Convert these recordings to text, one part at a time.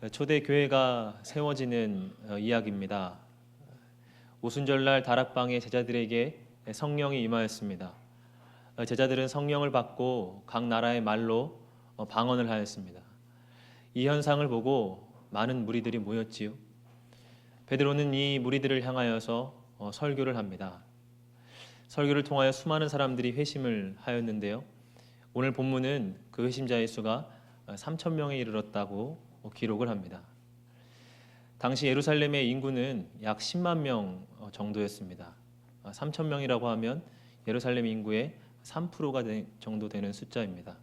초대 교회가 세워지는 이야기입니다. 오순절날 다락방에 제자들에게 성령이 임하였습니다. 제자들은 성령을 받고 각 나라의 말로 방언을 하였습니다. 이 현상을 보고 많은 무리들이 모였지요. 베드로는 이 무리들을 향하여서 설교를 합니다. 설교를 통하여 수많은 사람들이 회심을 하였는데요. 오늘 본문은 그 회심자의 수가 3천 명에 이르렀다고 기록을 합니다. 당시 예루살렘의 인구는 약 10만 명 정도였습니다. 3천 명이라고 하면 예루살렘 인구의 3%가 정도 되는 숫자입니다.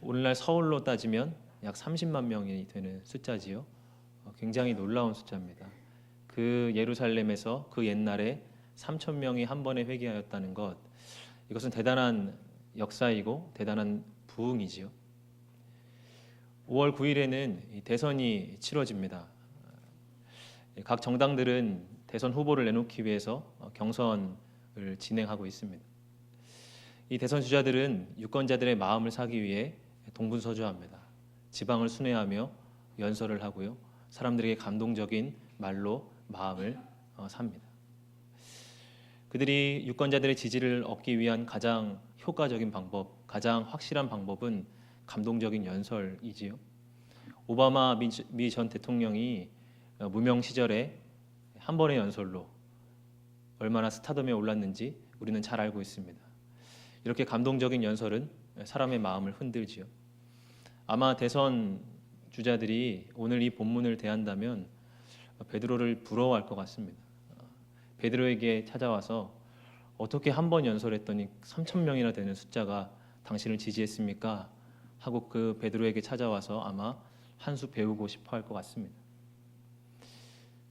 오늘날 서울로 따지면 약 30만 명이 되는 숫자지요. 굉장히 놀라운 숫자입니다. 그 예루살렘에서 그 옛날에 3천 명이 한 번에 회개하였다는 것, 이것은 대단한 역사이고 대단한 부흥이지요. 5월 9일에는 대선이 치러집니다. 각 정당들은 대선 후보를 내놓기 위해서 경선을 진행하고 있습니다. 이 대선 주자들은 유권자들의 마음을 사기 위해 동분서주합니다. 지방을 순회하며 연설을 하고요. 사람들에게 감동적인 말로 마음을 삽니다. 그들이 유권자들의 지지를 얻기 위한 가장 효과적인 방법, 가장 확실한 방법은 감동적인 연설이지요. 오바마 미 전 대통령이 무명 시절에 한 번의 연설로 얼마나 스타덤에 올랐는지 우리는 잘 알고 있습니다. 이렇게 감동적인 연설은 사람의 마음을 흔들지요. 아마 대선 주자들이 오늘 이 본문을 대한다면 베드로를 부러워할 것 같습니다. 베드로에게 찾아와서 어떻게 한 번 연설했더니 3천 명이나 되는 숫자가 당신을 지지했습니까? 하고 그 베드로에게 찾아와서 아마 한 수 배우고 싶어 할 것 같습니다.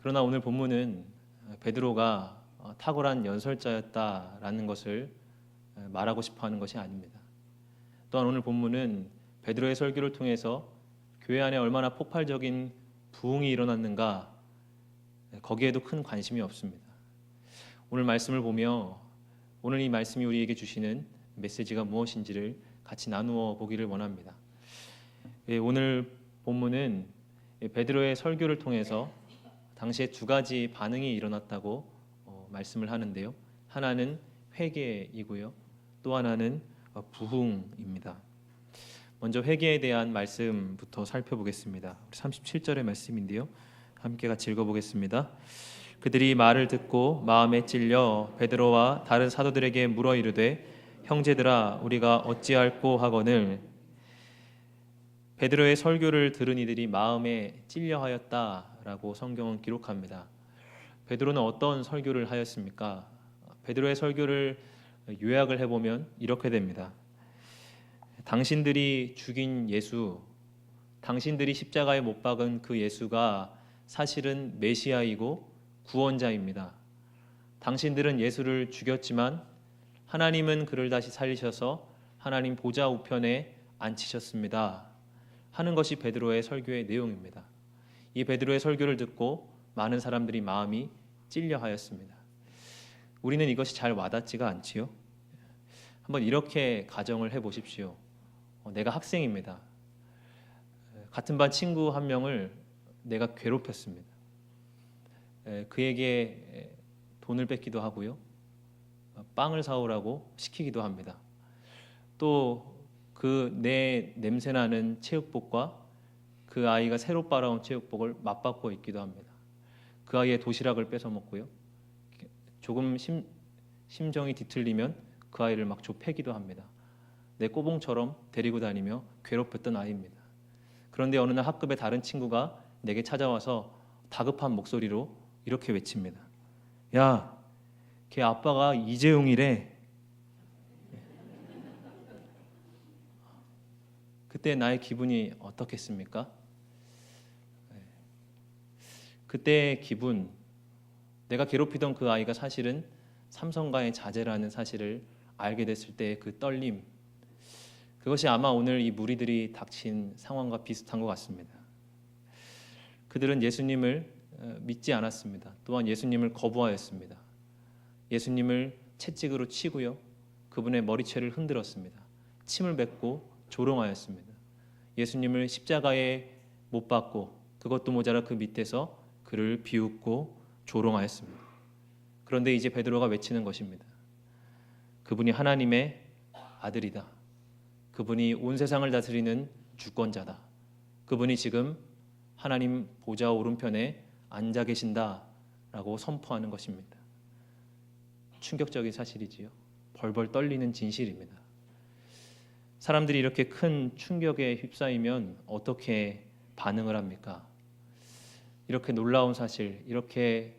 그러나 오늘 본문은 베드로가 탁월한 연설자였다라는 것을 말하고 싶어 하는 것이 아닙니다. 또한 오늘 본문은 베드로의 설교를 통해서 교회 안에 얼마나 폭발적인 부흥이 일어났는가, 거기에도 큰 관심이 없습니다. 오늘 말씀을 보며 오늘 이 말씀이 우리에게 주시는 메시지가 무엇인지를 같이 나누어 보기를 원합니다. 오늘 본문은 베드로의 설교를 통해서 당시에 두 가지 반응이 일어났다고 말씀을 하는데요. 하나는 회개이고요. 또 하나는 부흥입니다. 먼저 회개에 대한 말씀부터 살펴보겠습니다. 37절의 말씀인데요. 함께 같이 읽어보겠습니다. 그들이 말을 듣고 마음에 찔려 베드로와 다른 사도들에게 물어 이르되 형제들아 우리가 어찌할꼬 하거늘. 베드로의 설교를 들은 이들이 마음에 찔려 하였다라고 성경은 기록합니다. 베드로는 어떤 설교를 하였습니까? 베드로의 설교를 요약을 해보면 이렇게 됩니다. 당신들이 죽인 예수, 당신들이 십자가에 못 박은 그 예수가 사실은 메시아이고 구원자입니다. 당신들은 예수를 죽였지만 하나님은 그를 다시 살리셔서 하나님 보좌 우편에 앉히셨습니다. 하는 것이 베드로의 설교의 내용입니다. 이 베드로의 설교를 듣고 많은 사람들이 마음이 찔려 하였습니다. 우리는 이것이 잘 와닿지가 않지요. 한번 이렇게 가정을 해보십시오. 내가 학생입니다. 같은 반 친구 한 명을 내가 괴롭혔습니다. 그에게 돈을 뺏기도 하고요. 빵을 사오라고 시키기도 합니다. 또 그 내 냄새나는 체육복과 그 아이가 새로 빨아온 체육복을 맞바꿔 입기도 합니다. 그 아이의 도시락을 뺏어 먹고요. 조금 심정이 뒤틀리면 그 아이를 막 좁히기도 합니다. 내 꼬봉처럼 데리고 다니며 괴롭혔던 아이입니다. 그런데 어느 날 학급의 다른 친구가 내게 찾아와서 다급한 목소리로 이렇게 외칩니다. 야, 걔 아빠가 이재용이래. 그때 나의 기분이 어떻겠습니까? 그때의 기분, 내가 괴롭히던 그 아이가 사실은 삼성가의 자제라는 사실을 알게 됐을 때의 그 떨림, 그것이 아마 오늘 이 무리들이 닥친 상황과 비슷한 것 같습니다. 그들은 예수님을 믿지 않았습니다. 또한 예수님을 거부하였습니다. 예수님을 채찍으로 치고요. 그분의 머리채를 흔들었습니다. 침을 뱉고 조롱하였습니다. 예수님을 십자가에 못 박고 그것도 모자라 그 밑에서 그를 비웃고 조롱하였습니다. 그런데 이제 베드로가 외치는 것입니다. 그분이 하나님의 아들이다. 그분이 온 세상을 다스리는 주권자다. 그분이 지금 하나님 보좌 오른편에 앉아 계신다라고 선포하는 것입니다. 충격적인 사실이지요. 벌벌 떨리는 진실입니다. 사람들이 이렇게 큰 충격에 휩싸이면 어떻게 반응을 합니까? 이렇게 놀라운 사실, 이렇게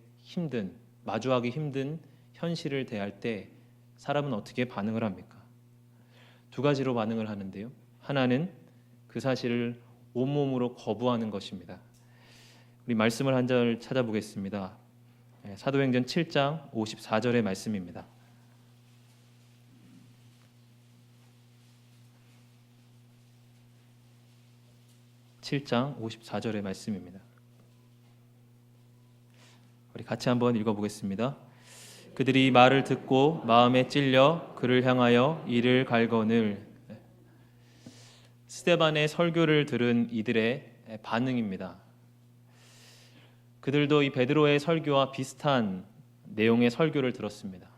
마주하기 힘든 현실을 대할 때 사람은 어떻게 반응을 합니까? 두 가지로 반응을 하는데요. 하나는 그 사실을 온몸으로 거부하는 것입니다. 우리 말씀을 한 절 찾아보겠습니다. 사도행전 7장 54절의 말씀입니다. 7장 54절의 말씀입니다. 우리 같이 한번 읽어보겠습니다. 그들이 말을 듣고 마음에 찔려 그를 향하여 이를 갈거늘. 스데반의 설교를 들은 이들의 반응입니다. 그들도 이 베드로의 설교와 비슷한 내용의 설교를 들었습니다.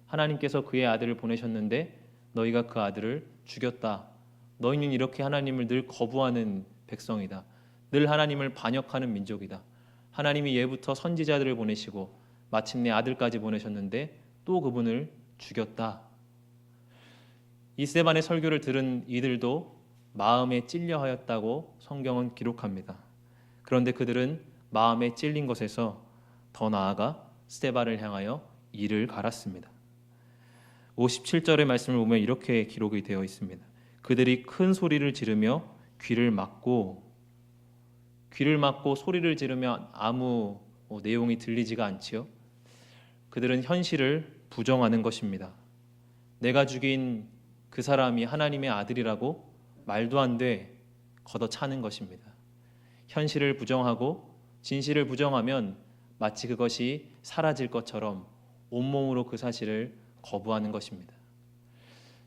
하나님께서 그의 아들을 보내셨는데 너희가 그 아들을 죽였다. 너희는 이렇게 하나님을 늘 거부하는 백성이다. 늘 하나님을 반역하는 민족이다. 하나님이 예부터 선지자들을 보내시고 마침내 아들까지 보내셨는데 또 그분을 죽였다. 이 스데반의 설교를 들은 이들도 마음에 찔려 하였다고 성경은 기록합니다. 그런데 그들은 마음에 찔린 것에서 더 나아가 스데반을 향하여 이를 갈았습니다. 57절의 말씀을 보면 이렇게 기록이 되어 있습니다. 그들이 큰 소리를 지르며 귀를 막고 소리를 지르면 아무 내용이 들리지가 않지요. 그들은 현실을 부정하는 것입니다. 내가 죽인 그 사람이 하나님의 아들이라고 말도 안 돼 걷어차는 것입니다. 현실을 부정하고 진실을 부정하면 마치 그것이 사라질 것처럼 온몸으로 그 사실을 거부하는 것입니다.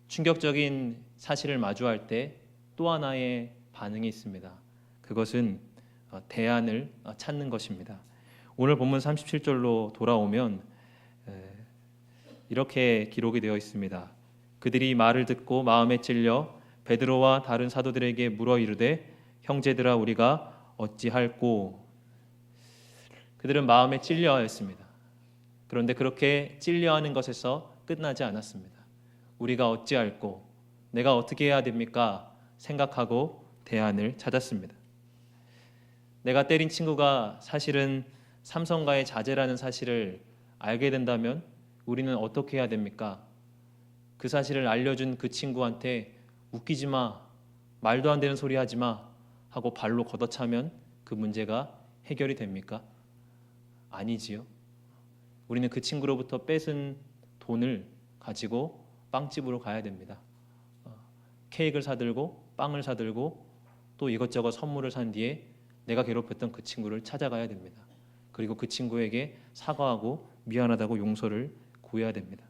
충격적인 사실을 마주할 때 또 하나의 반응이 있습니다. 그것은 대안을 찾는 것입니다. 오늘 본문 37절로 돌아오면 이렇게 기록이 되어 있습니다. 그들이 말을 듣고 마음에 찔려 베드로와 다른 사도들에게 물어 이르되 형제들아 우리가 어찌할꼬. 그들은 마음에 찔려 하였습니다. 그런데 그렇게 찔려하는 것에서 끝나지 않았습니다. 우리가 어찌할꼬, 내가 어떻게 해야 됩니까? 생각하고 대안을 찾았습니다. 내가 때린 친구가 사실은 삼성가의 자제라는 사실을 알게 된다면 우리는 어떻게 해야 됩니까? 그 사실을 알려준 그 친구한테 웃기지 마, 말도 안 되는 소리 하지 마 하고 발로 걷어차면 그 문제가 해결이 됩니까? 아니지요. 우리는 그 친구로부터 뺏은 돈을 가지고 빵집으로 가야 됩니다. 케이크를 사들고 빵을 사들고 또 이것저것 선물을 산 뒤에 내가 괴롭혔던 그 친구를 찾아가야 됩니다. 그리고 그 친구에게 사과하고 미안하다고 용서를 구해야 됩니다.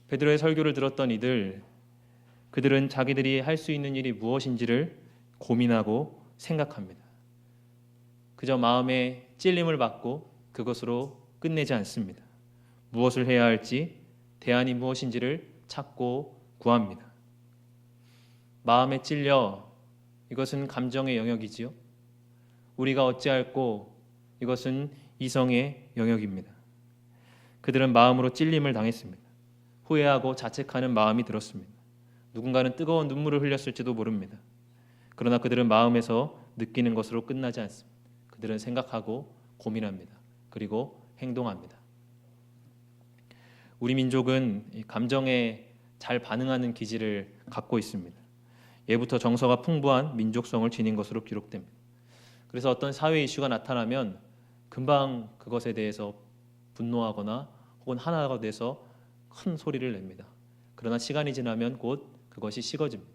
베드로의 설교를 들었던 그들은 자기들이 할 수 있는 일이 무엇인지를 고민하고 생각합니다. 그저 마음에 찔림을 받고 그것으로 끝내지 않습니다. 무엇을 해야 할지, 대안이 무엇인지를 찾고 구합니다. 마음에 찔려, 이것은 감정의 영역이지요. 우리가 어찌할꼬, 이것은 이성의 영역입니다. 그들은 마음으로 찔림을 당했습니다. 후회하고 자책하는 마음이 들었습니다. 누군가는 뜨거운 눈물을 흘렸을지도 모릅니다. 그러나 그들은 마음에서 느끼는 것으로 끝나지 않습니다. 그들은 생각하고 고민합니다. 그리고 행동합니다. 우리 민족은 감정에 잘 반응하는 기질을 갖고 있습니다. 예부터 정서가 풍부한 민족성을 지닌 것으로 기록됩니다. 그래서 어떤 사회 이슈가 나타나면 금방 그것에 대해서 분노하거나 혹은 하나가 돼서 큰 소리를 냅니다. 그러나 시간이 지나면 곧 그것이 식어집니다.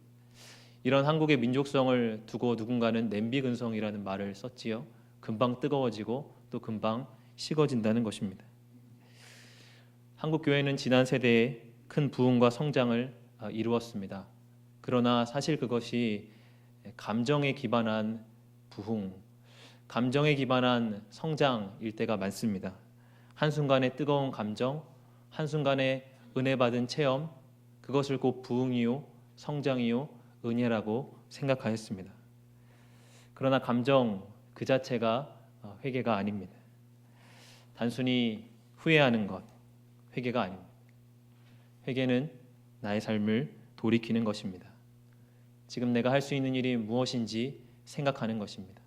이런 한국의 민족성을 두고 누군가는 냄비근성이라는 말을 썼지요. 금방 뜨거워지고 또 금방 식어진다는 것입니다. 한국 교회는 지난 세대에 큰 부흥과 성장을 이루었습니다. 그러나 사실 그것이 감정에 기반한 부흥, 감정에 기반한 성장일 때가 많습니다. 한순간의 뜨거운 감정, 한순간의 은혜 받은 체험, 그것을 곧 부흥이요, 성장이요, 은혜라고 생각하였습니다. 그러나 감정 그 자체가 회개가 아닙니다. 단순히 후회하는 것, 회개가 아닙니다. 회개는 나의 삶을 돌이키는 것입니다. 지금 내가 할 수 있는 일이 무엇인지 생각하는 것입니다.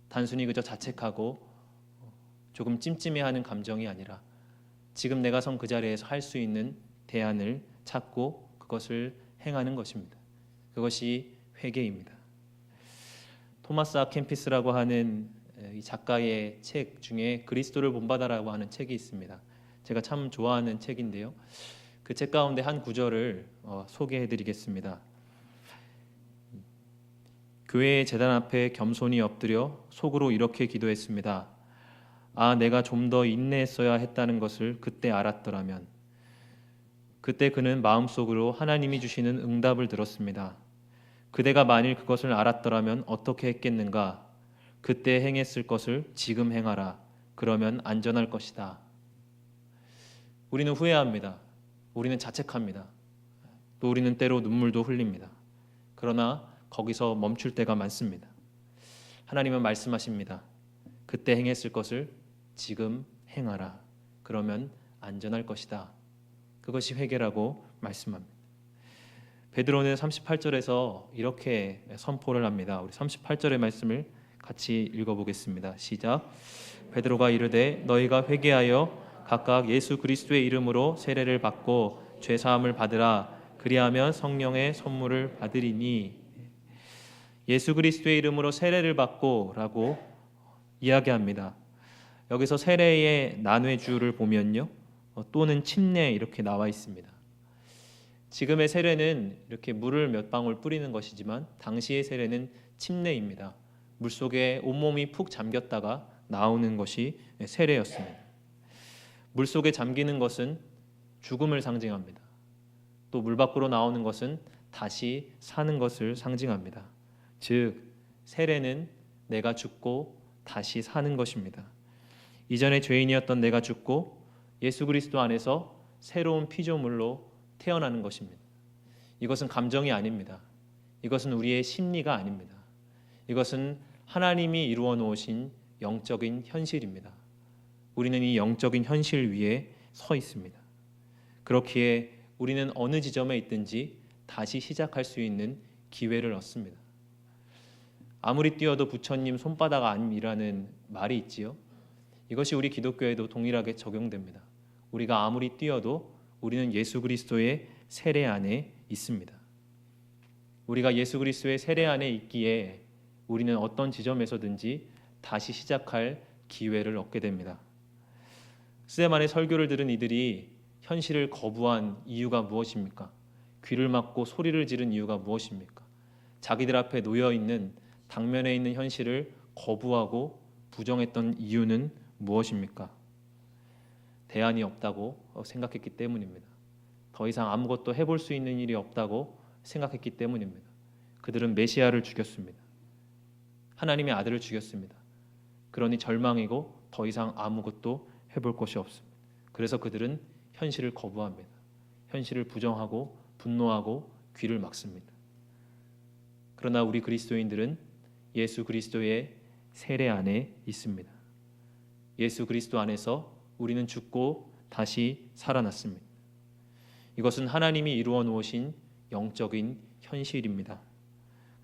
단순히 그저 자책하고 조금 찜찜해하는 감정이 아니라 지금 내가 선 그 자리에서 할 수 있는 대안을 찾고 그것을 행하는 것입니다. 그것이 회개입니다. 토마스 아 캠피스라고 하는 이 작가의 책 중에 그리스도를 본받아라고 하는 책이 있습니다. 제가 참 좋아하는 책인데요. 그 책 가운데 한 구절을 소개해드리겠습니다. 교회의 제단 앞에 겸손히 엎드려 속으로 이렇게 기도했습니다. 아, 내가 좀 더 인내했어야 했다는 것을 그때 알았더라면. 그때 그는 마음속으로 하나님이 주시는 응답을 들었습니다. 그대가 만일 그것을 알았더라면 어떻게 했겠는가? 그때 행했을 것을 지금 행하라. 그러면 안전할 것이다. 우리는 후회합니다. 우리는 자책합니다. 또 우리는 때로 눈물도 흘립니다. 그러나 거기서 멈출 때가 많습니다. 하나님은 말씀하십니다. 그때 행했을 것을 지금 행하라. 그러면 안전할 것이다. 그것이 회개라고 말씀합니다. 베드로는 38절에서 이렇게 선포를 합니다. 우리 38절의 말씀을 같이 읽어보겠습니다. 시작. 베드로가 이르되 너희가 회개하여 각각 예수 그리스도의 이름으로 세례를 받고 죄 사함을 받으라. 그리하면 성령의 선물을 받으리니. 예수 그리스도의 이름으로 세례를 받고라고 이야기합니다. 여기서 세례의 난회주를 보면요, 또는 침례 이렇게 나와 있습니다. 지금의 세례는 이렇게 물을 몇 방울 뿌리는 것이지만 당시의 세례는 침례입니다. 물속에 온몸이 푹 잠겼다가 나오는 것이 세례였습니다. 물속에 잠기는 것은 죽음을 상징합니다. 또 물 밖으로 나오는 것은 다시 사는 것을 상징합니다. 즉 세례는 내가 죽고 다시 사는 것입니다. 이전에 죄인이었던 내가 죽고 예수 그리스도 안에서 새로운 피조물로 태어나는 것입니다. 이것은 감정이 아닙니다. 이것은 우리의 심리가 아닙니다. 이것은 하나님이 이루어 놓으신 영적인 현실입니다. 우리는 이 영적인 현실 위에 서 있습니다. 그렇기에 우리는 어느 지점에 있든지 다시 시작할 수 있는 기회를 얻습니다. 아무리 뛰어도 부처님 손바닥 아님이라는 말이 있지요. 이것이 우리 기독교에도 동일하게 적용됩니다. 우리가 아무리 뛰어도 우리는 예수 그리스도의 세례 안에 있습니다. 우리가 예수 그리스도의 세례 안에 있기에 우리는 어떤 지점에서든지 다시 시작할 기회를 얻게 됩니다. 스데반의 설교를 들은 이들이 현실을 거부한 이유가 무엇입니까? 귀를 막고 소리를 지른 이유가 무엇입니까? 자기들 앞에 놓여 있는 당면에 있는 현실을 거부하고 부정했던 이유는 무엇입니까? 대안이 없다고 생각했기 때문입니다. 더 이상 아무것도 해볼 수 있는 일이 없다고 생각했기 때문입니다. 그들은 메시아를 죽였습니다. 하나님의 아들을 죽였습니다. 그러니 절망이고 더 이상 아무것도 해볼 것이 없습니다. 그래서 그들은 현실을 거부합니다. 현실을 부정하고 분노하고 귀를 막습니다. 그러나 우리 그리스도인들은 예수 그리스도의 세례 안에 있습니다. 예수 그리스도 안에서 우리는 죽고 다시 살아났습니다. 이것은 하나님이 이루어 놓으신 영적인 현실입니다.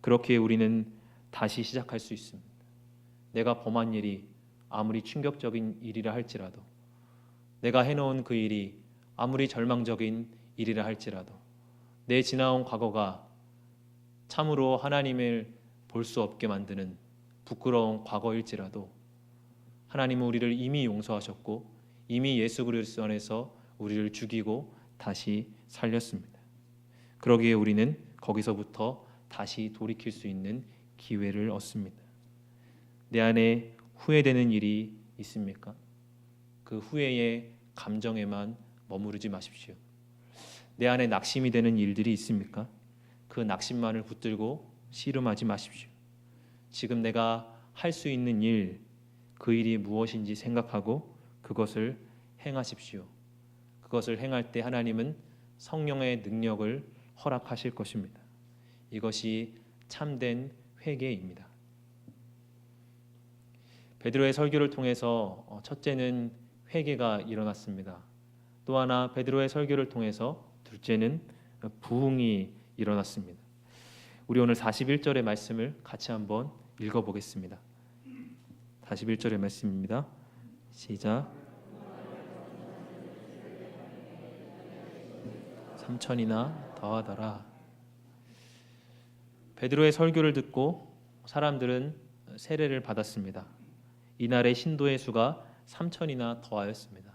그렇기에 우리는 다시 시작할 수 있습니다. 내가 범한 일이 아무리 충격적인 일이라 할지라도, 내가 해놓은 그 일이 아무리 절망적인 일이라 할지라도, 내 지나온 과거가 참으로 하나님을 볼 수 없게 만드는 부끄러운 과거일지라도 하나님은 우리를 이미 용서하셨고 이미 예수 그리스도 안에서 우리를 죽이고 다시 살렸습니다. 그러기에 우리는 거기서부터 다시 돌이킬 수 있는 기회를 얻습니다. 내 안에 후회되는 일이 있습니까? 그 후회의 감정에만 머무르지 마십시오. 내 안에 낙심이 되는 일들이 있습니까? 그 낙심만을 붙들고 씨름하지 마십시오. 지금 내가 할 수 있는 일, 그 일이 무엇인지 생각하고 그것을 행하십시오. 그것을 행할 때 하나님은 성령의 능력을 허락하실 것입니다. 이것이 참된 회개입니다. 베드로의 설교를 통해서 첫째는 회개가 일어났습니다. 또 하나 베드로의 설교를 통해서 둘째는 부흥이 일어났습니다. 우리 오늘 41절의 말씀을 같이 한번 읽어보겠습니다. 41절의 말씀입니다. 시작. 3천이나 더하더라. 베드로의 설교를 듣고 사람들은 세례를 받았습니다. 이날의 신도의 수가 3천이나 더하였습니다.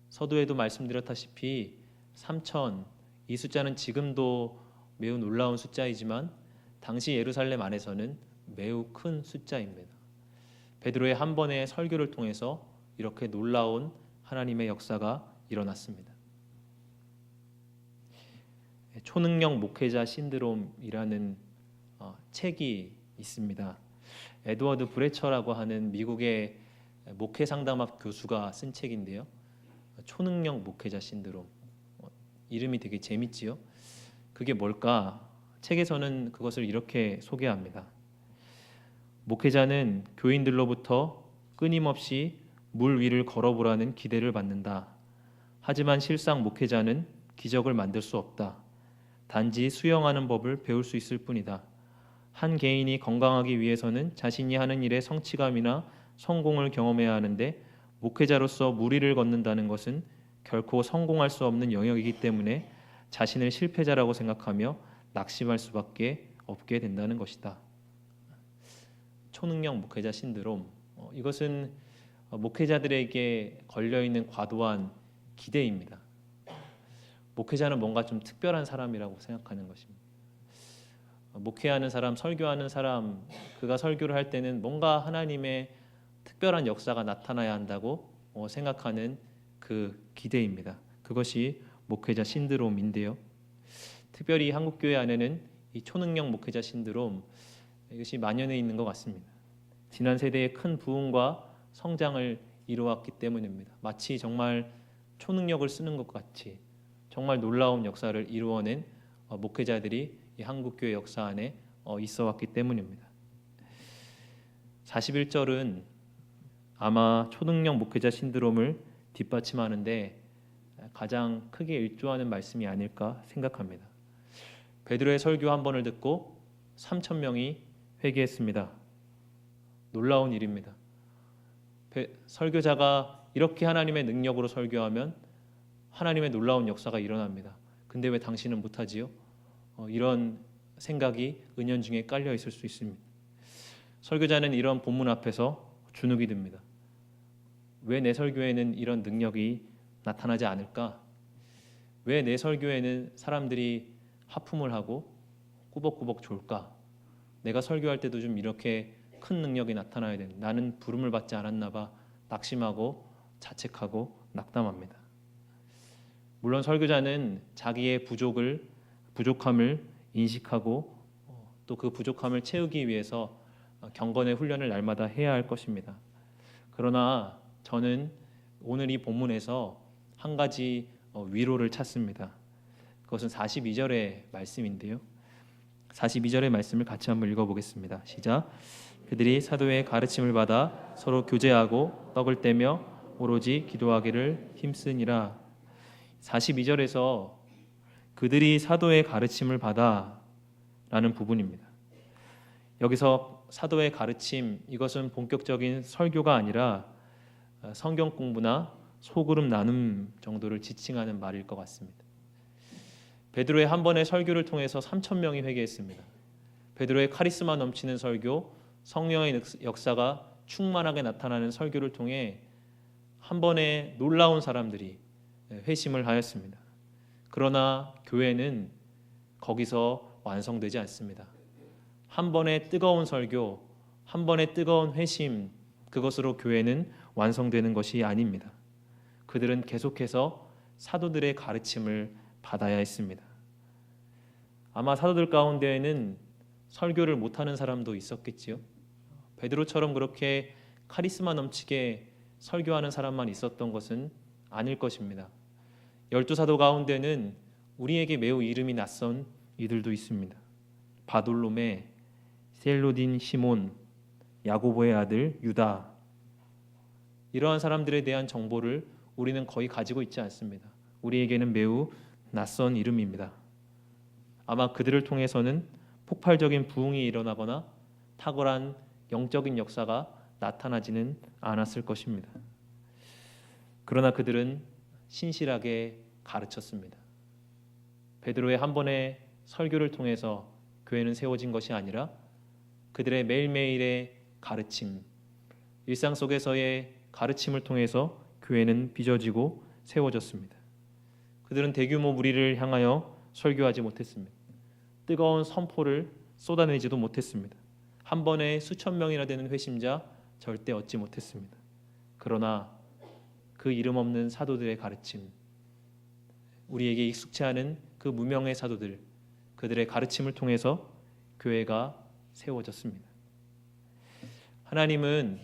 서두에도 말씀드렸다시피 3천, 이 숫자는 지금도 매우 놀라운 숫자이지만 당시 예루살렘 안에서는 매우 큰 숫자입니다. 베드로의 한 번의 설교를 통해서 이렇게 놀라운 하나님의 역사가 일어났습니다. 초능력 목회자 신드롬이라는 책이 있습니다. 에드워드 브레처라고 하는 미국의 목회 상담학 교수가 쓴 책인데요. 초능력 목회자 신드롬. 이름이 되게 재밌지요? 그게 뭘까? 책에서는 그것을 이렇게 소개합니다. 목회자는 교인들로부터 끊임없이 물 위를 걸어보라는 기대를 받는다. 하지만 실상 목회자는 기적을 만들 수 없다. 단지 수영하는 법을 배울 수 있을 뿐이다. 한 개인이 건강하기 위해서는 자신이 하는 일의 성취감이나 성공을 경험해야 하는데 목회자로서 물 위를 걷는다는 것은 결코 성공할 수 없는 영역이기 때문에 자신을 실패자라고 생각하며 낙심할 수밖에 없게 된다는 것이다. 초능력 목회자 신드롬. 이것은 목회자들에게 걸려있는 과도한 기대입니다. 목회자는 뭔가 좀 특별한 사람이라고 생각하는 것입니다. 목회하는 사람, 설교하는 사람, 그가 설교를 할 때는 뭔가 하나님의 특별한 역사가 나타나야 한다고 생각하는 그 기대입니다. 그것이 목회자 신드롬인데요. 특별히 한국교회 안에는 이 초능력 목회자 신드롬, 이것이 만연해 있는 것 같습니다. 지난 세대의 큰 부흥과 성장을 이루었기 때문입니다. 마치 정말 초능력을 쓰는 것 같이 정말 놀라운 역사를 이루어낸 목회자들이 이 한국교회 역사 안에 있어 왔기 때문입니다. 41절은 아마 초능력 목회자 신드롬을 뒷받침하는데 가장 크게 일조하는 말씀이 아닐까 생각합니다. 베드로의 설교 한 번을 듣고 3천 명이 회개했습니다. 놀라운 일입니다. 설교자가 이렇게 하나님의 능력으로 설교하면 하나님의 놀라운 역사가 일어납니다. 근데 왜 당신은 못하지요? 이런 생각이 은연중에 깔려 있을 수 있습니다. 설교자는 이런 본문 앞에서 주눅이 듭니다. 왜 내 설교에는 이런 능력이 나타나지 않을까? 왜 내 설교에는 사람들이 하품을 하고 꾸벅꾸벅 졸까? 내가 설교할 때도 좀 이렇게 큰 능력이 나타나야 되는, 나는 부름을 받지 않았나 봐 낙심하고 자책하고 낙담합니다. 물론 설교자는 자기의 부족함을 인식하고 또 그 부족함을 채우기 위해서 경건의 훈련을 날마다 해야 할 것입니다. 그러나 저는 오늘 이 본문에서 한 가지 위로를 찾습니다. 그것은 42절의 말씀인데요. 42절의 말씀을 같이 한번 읽어보겠습니다. 시작. 그들이 사도의 가르침을 받아 서로 교제하고 떡을 떼며 오로지 기도하기를 힘쓰니라. 42절에서 그들이 사도의 가르침을 받아 라는 부분입니다. 여기서 사도의 가르침, 이것은 본격적인 설교가 아니라 성경 공부나 소그룹 나눔 정도를 지칭하는 말일 것 같습니다. 베드로의 한 번의 설교를 통해서 3천 명이 회개했습니다. 베드로의 카리스마 넘치는 설교, 성령의 역사가 충만하게 나타나는 설교를 통해 한 번에 놀라운 사람들이 회심을 하였습니다. 그러나 교회는 거기서 완성되지 않습니다. 한 번의 뜨거운 설교, 한 번의 뜨거운 회심, 그것으로 교회는 완성되는 것이 아닙니다. 그들은 계속해서 사도들의 가르침을 받아야 했습니다. 아마 사도들 가운데에는 설교를 못하는 사람도 있었겠지요. 베드로처럼 그렇게 카리스마 넘치게 설교하는 사람만 있었던 것은 아닐 것입니다. 12사도 가운데는 우리에게 매우 이름이 낯선 이들도 있습니다. 바돌로메, 셀로딘 시몬, 야고보의 아들 유다. 이러한 사람들에 대한 정보를 우리는 거의 가지고 있지 않습니다. 우리에게는 매우 낯선 이름입니다. 아마 그들을 통해서는 폭발적인 부흥이 일어나거나 탁월한 영적인 역사가 나타나지는 않았을 것입니다. 그러나 그들은 신실하게 가르쳤습니다. 베드로의 한 번의 설교를 통해서 교회는 세워진 것이 아니라 그들의 매일매일의 가르침, 일상 속에서의 가르침을 통해서 교회는 빚어지고 세워졌습니다. 그들은 대규모 무리를 향하여 설교하지 못했습니다. 뜨거운 선포를 쏟아내지도 못했습니다. 한 번에 수천 명이나 되는 회심자 절대 얻지 못했습니다. 그러나 그 이름 없는 사도들의 가르침, 우리에게 익숙치 않은 그 무명의 사도들, 그들의 가르침을 통해서 교회가 세워졌습니다. 하나님은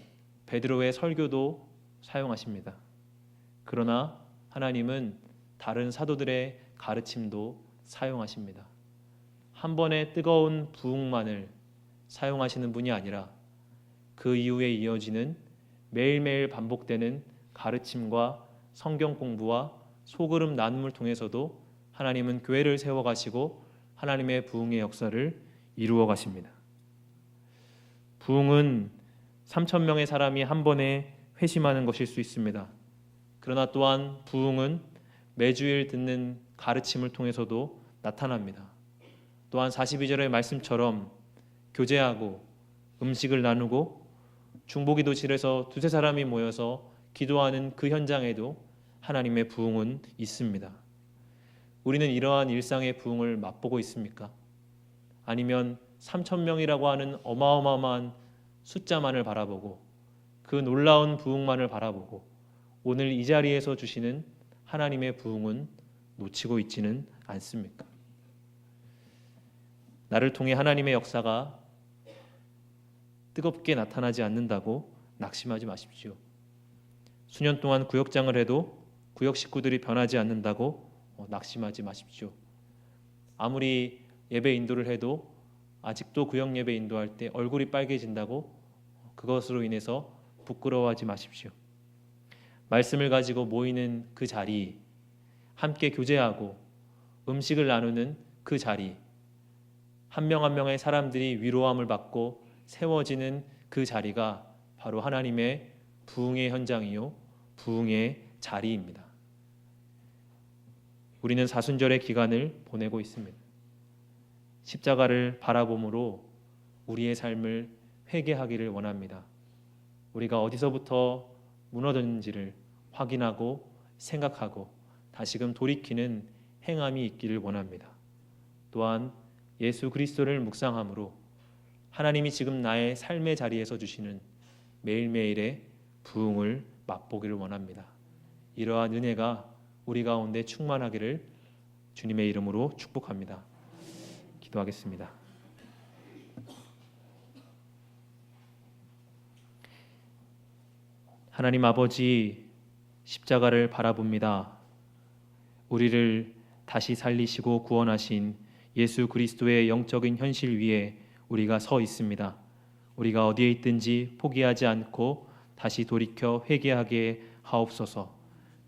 베드로의 설교도 사용하십니다. 그러나 하나님은 다른 사도들의 가르침도 사용하십니다. 한 번의 뜨거운 부흥만을 사용하시는 분이 아니라 그 이후에 이어지는 매일매일 반복되는 가르침과 성경 공부와 소그룹 나눔을 통해서도 하나님은 교회를 세워가시고 하나님의 부흥의 역사를 이루어 가십니다. 부흥은 3,000명의 사람이 한 번에 회심하는 것일 수 있습니다. 그러나 또한 부흥은 매주일 듣는 가르침을 통해서도 나타납니다. 또한 42절의 말씀처럼 교제하고 음식을 나누고 중보기도실에서 두세 사람이 모여서 기도하는 그 현장에도 하나님의 부흥은 있습니다. 우리는 이러한 일상의 부흥을 맛보고 있습니까? 아니면 3,000명이라고 하는 어마어마한 숫자만을 바라보고 그 놀라운 부흥만을 바라보고 오늘 이 자리에서 주시는 하나님의 부흥은 놓치고 있지는 않습니까? 나를 통해 하나님의 역사가 뜨겁게 나타나지 않는다고 낙심하지 마십시오. 수년 동안 구역장을 해도 구역 식구들이 변하지 않는다고 낙심하지 마십시오. 아무리 예배 인도를 해도 아직도 구역 예배 인도할 때 얼굴이 빨개진다고 그것으로 인해서 부끄러워하지 마십시오. 말씀을 가지고 모이는 그 자리, 함께 교제하고 음식을 나누는 그 자리, 한 명 한 명의 사람들이 위로함을 받고 세워지는 그 자리가 바로 하나님의 부흥의 현장이요 부흥의 자리입니다. 우리는 사순절의 기간을 보내고 있습니다. 십자가를 바라봄으로 우리의 삶을 회개하기를 원합니다. 우리가 어디서부터 무너졌는지를 확인하고 생각하고 다시금 돌이키는 행함이 있기를 원합니다. 또한 예수 그리스도를 묵상함으로 하나님이 지금 나의 삶의 자리에서 주시는 매일매일의 부흥을 맛보기를 원합니다. 이러한 은혜가 우리 가운데 충만하기를 주님의 이름으로 축복합니다. 기도하겠습니다. 하나님 아버지, 십자가를 바라봅니다. 우리를 다시 살리시고 구원하신 예수 그리스도의 영적인 현실 위에 우리가 서 있습니다. 우리가 어디에 있든지 포기하지 않고 다시 돌이켜 회개하게 하옵소서.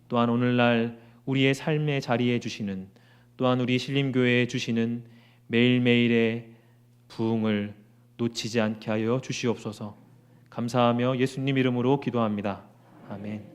또한 오늘날 우리의 삶의 자리에 주시는, 또한 우리 신림교회에 주시는 매일매일의 부흥을 놓치지 않게 하여 주시옵소서. 감사하며 예수님 이름으로 기도합니다. 아멘.